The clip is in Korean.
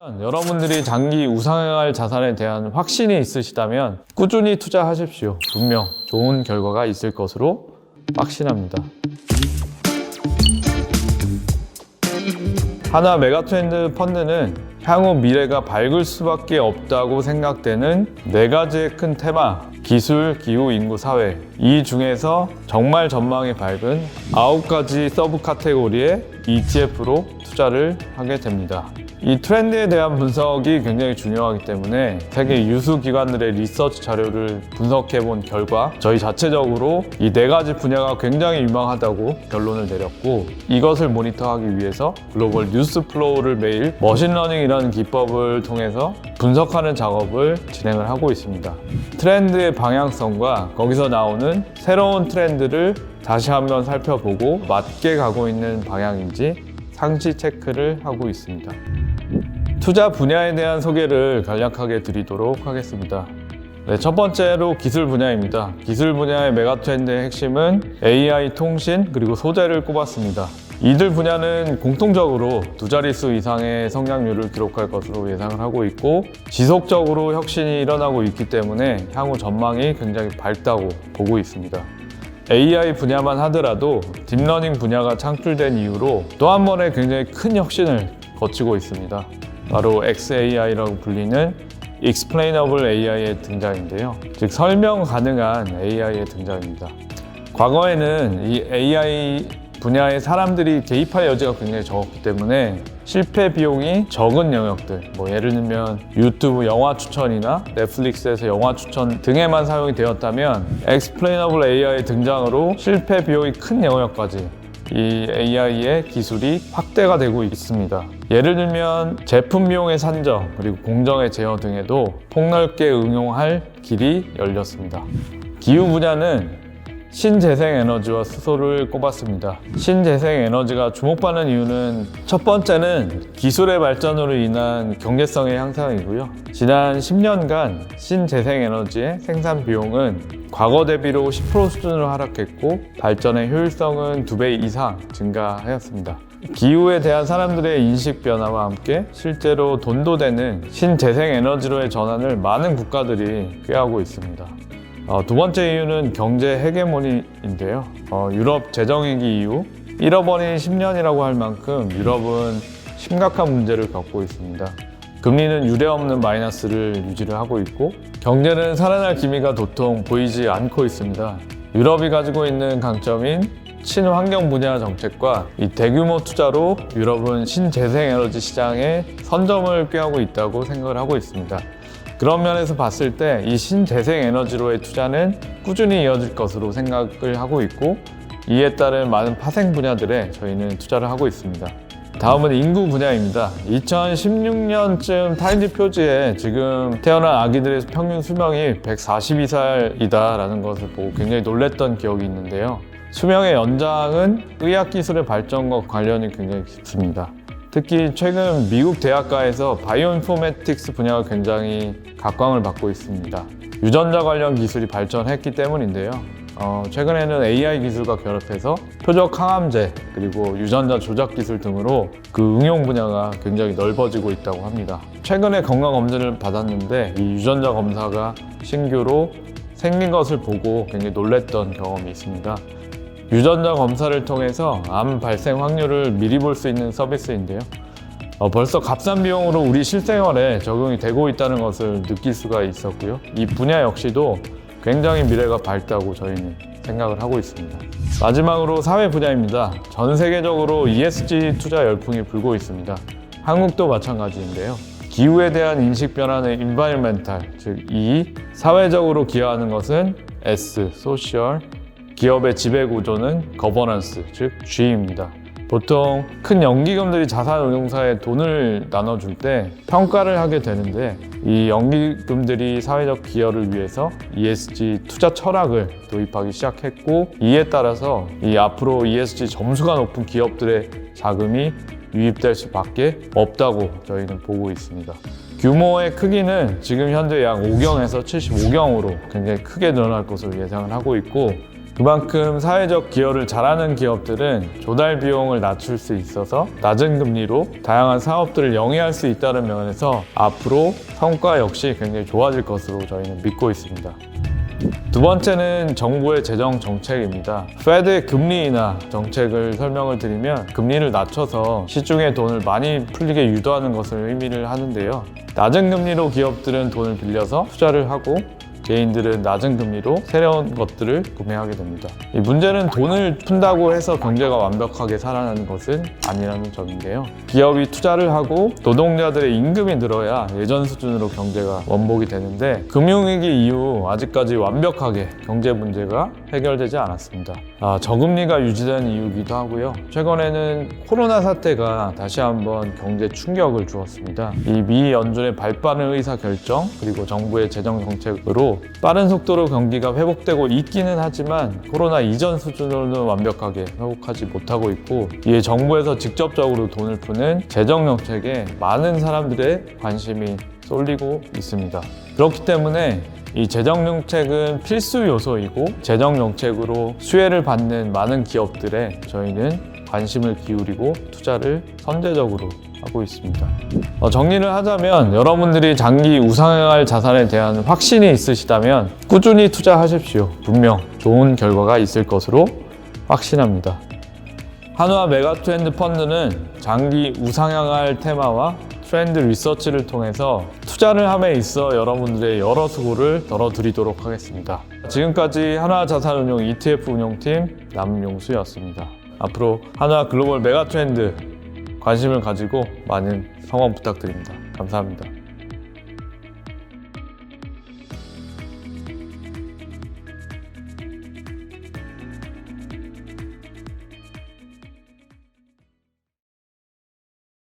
여러분들이 장기 우상향할 자산에 대한 확신이 있으시다면 꾸준히 투자하십시오. 분명 좋은 결과가 있을 것으로 확신합니다. 하나 메가트렌드 펀드는 향후 미래가 밝을 수밖에 없다고 생각되는 4가지의 큰 테마, 기술, 기후, 인구, 사회, 이 중에서 정말 전망이 밝은 9가지 서브 카테고리의 ETF로 투자를 하게 됩니다. 이 트렌드에 대한 분석이 굉장히 중요하기 때문에 세계 유수 기관들의 리서치 자료를 분석해 본 결과 저희 자체적으로 이 4가지 분야가 굉장히 유망하다고 결론을 내렸고, 이것을 모니터하기 위해서 글로벌 뉴스 플로우를 매일 머신러닝이라는 기법을 통해서 분석하는 작업을 진행을 하고 있습니다. 트렌드의 방향성과 거기서 나오는 새로운 트렌드를 다시 한번 살펴보고 맞게 가고 있는 방향인지 상시 체크를 하고 있습니다. 투자 분야에 대한 소개를 간략하게 드리도록 하겠습니다. 첫 번째로 기술 분야입니다. 기술 분야의 메가트렌드의 핵심은 AI, 통신, 그리고 소재를 꼽았습니다. 이들 분야는 공통적으로 2자릿수 이상의 성장률을 기록할 것으로 예상을 하고 있고, 지속적으로 혁신이 일어나고 있기 때문에 향후 전망이 굉장히 밝다고 보고 있습니다. AI 분야만 하더라도 딥러닝 분야가 창출된 이후로 또 한 번의 굉장히 큰 혁신을 거치고 있습니다. 바로 XAI라고 불리는 Explainable AI의 등장인데요. 즉 설명 가능한 AI의 등장입니다. 과거에는 이 AI 분야에 사람들이 개입할 여지가 굉장히 적었기 때문에 실패 비용이 적은 영역들, 예를 들면 유튜브 영화 추천이나 넷플릭스에서 영화 추천 등에만 사용이 되었다면 Explainable AI의 등장으로 실패 비용이 큰 영역까지 이 AI의 기술이 확대가 되고 있습니다. 예를 들면 제품 비용의 산정, 그리고 공정의 제어 등에도 폭넓게 응용할 길이 열렸습니다. 기후 분야는 신재생 에너지와 수소를 꼽았습니다. 신재생 에너지가 주목받는 이유는 첫 번째는 기술의 발전으로 인한 경제성의 향상이고요. 지난 10년간 신재생 에너지의 생산 비용은 과거 대비로 10% 수준으로 하락했고, 발전의 효율성은 2배 이상 증가하였습니다. 기후에 대한 사람들의 인식 변화와 함께 실제로 돈도 되는 신재생 에너지로의 전환을 많은 국가들이 꾀하고 있습니다. 두 번째 이유는 경제 헤게모니인데요. 유럽 재정위기 이후 잃어버린 10년이라고 할 만큼 유럽은 심각한 문제를 겪고 있습니다. 금리는 유례없는 마이너스를 유지를 하고 있고, 경제는 살아날 기미가 도통 보이지 않고 있습니다. 유럽이 가지고 있는 강점인 친환경 분야 정책과 이 대규모 투자로 유럽은 신재생에너지 시장에 선점을 꾀하고 있다고 생각을 하고 있습니다. 그런 면에서 봤을 때 이 신재생에너지로의 투자는 꾸준히 이어질 것으로 생각을 하고 있고, 이에 따른 많은 파생 분야들에 저희는 투자를 하고 있습니다. 다음은 인구 분야입니다. 2016년쯤 타임지 표지에 지금 태어난 아기들의 평균 수명이 142살이다라는 것을 보고 굉장히 놀랐던 기억이 있는데요. 수명의 연장은 의학기술의 발전과 관련이 굉장히 깊습니다. 특히 최근 미국 대학가에서 바이오인포메틱스 분야가 굉장히 각광을 받고 있습니다. 유전자 관련 기술이 발전했기 때문인데요. 최근에는 AI 기술과 결합해서 표적 항암제, 그리고 유전자 조작 기술 등으로 그 응용 분야가 굉장히 넓어지고 있다고 합니다. 최근에 건강 검진을 받았는데 이 유전자 검사가 신규로 생긴 것을 보고 굉장히 놀랐던 경험이 있습니다. 유전자 검사를 통해서 암 발생 확률을 미리 볼 수 있는 서비스인데요. 벌써 값싼 비용으로 우리 실생활에 적용이 되고 있다는 것을 느낄 수가 있었고요. 이 분야 역시도 굉장히 미래가 밝다고 저희는 생각을 하고 있습니다. 마지막으로 사회 분야입니다. 전 세계적으로 ESG 투자 열풍이 불고 있습니다. 한국도 마찬가지인데요. 기후에 대한 인식 변화는 environmental, 즉 E, 사회적으로 기여하는 것은 S, social, 기업의 지배 구조는 거버넌스, 즉 G입니다. 보통 큰 연기금들이 자산운용사에 돈을 나눠줄 때 평가를 하게 되는데, 이 연기금들이 사회적 기여를 위해서 ESG 투자 철학을 도입하기 시작했고, 이에 따라서 이 앞으로 ESG 점수가 높은 기업들의 자금이 유입될 수밖에 없다고 저희는 보고 있습니다. 규모의 크기는 지금 현재 약 5경에서 75경으로 굉장히 크게 늘어날 것으로 예상을 하고 있고, 그만큼 사회적 기여를 잘하는 기업들은 조달 비용을 낮출 수 있어서 낮은 금리로 다양한 사업들을 영위할 수 있다는 면에서 앞으로 성과 역시 굉장히 좋아질 것으로 저희는 믿고 있습니다. 두 번째는 정부의 재정 정책입니다. 페드의 금리 인하 정책을 설명을 드리면 금리를 낮춰서 시중에 돈을 많이 풀리게 유도하는 것을 의미를 하는데요. 낮은 금리로 기업들은 돈을 빌려서 투자를 하고 개인들은 낮은 금리로 새로운 것들을 구매하게 됩니다. 이 문제는 돈을 푼다고 해서 경제가 완벽하게 살아나는 것은 아니라는 점인데요. 기업이 투자를 하고 노동자들의 임금이 늘어야 예전 수준으로 경제가 원복이 되는데 금융위기 이후 아직까지 완벽하게 경제 문제가 해결되지 않았습니다. 저금리가 유지된 이유기도 하고요. 최근에는 코로나 사태가 다시 한번 경제 충격을 주었습니다. 이 미 연준의 발빠른 의사 결정 그리고 정부의 재정 정책으로 빠른 속도로 경기가 회복되고 있기는 하지만 코로나 이전 수준으로는 완벽하게 회복하지 못하고 있고 이에 정부에서 직접적으로 돈을 푸는 재정 정책에 많은 사람들의 관심이 쏠리고 있습니다. 그렇기 때문에 이 재정 정책은 필수 요소이고 재정 정책으로 수혜를 받는 많은 기업들에 저희는 관심을 기울이고 투자를 선제적으로 하고 있습니다. 정리를 하자면 여러분들이 장기 우상향할 자산에 대한 확신이 있으시다면 꾸준히 투자하십시오. 분명 좋은 결과가 있을 것으로 확신합니다. 한화 메가트렌드 펀드는 장기 우상향할 테마와 트렌드 리서치를 통해서 투자를 함에 있어 여러분들의 여러 수고를 덜어드리도록 하겠습니다. 지금까지 한화자산운용 ETF 운용팀 남용수였습니다. 앞으로 한화 글로벌 메가트렌드 관심을 가지고 많은 성원 부탁드립니다. 감사합니다.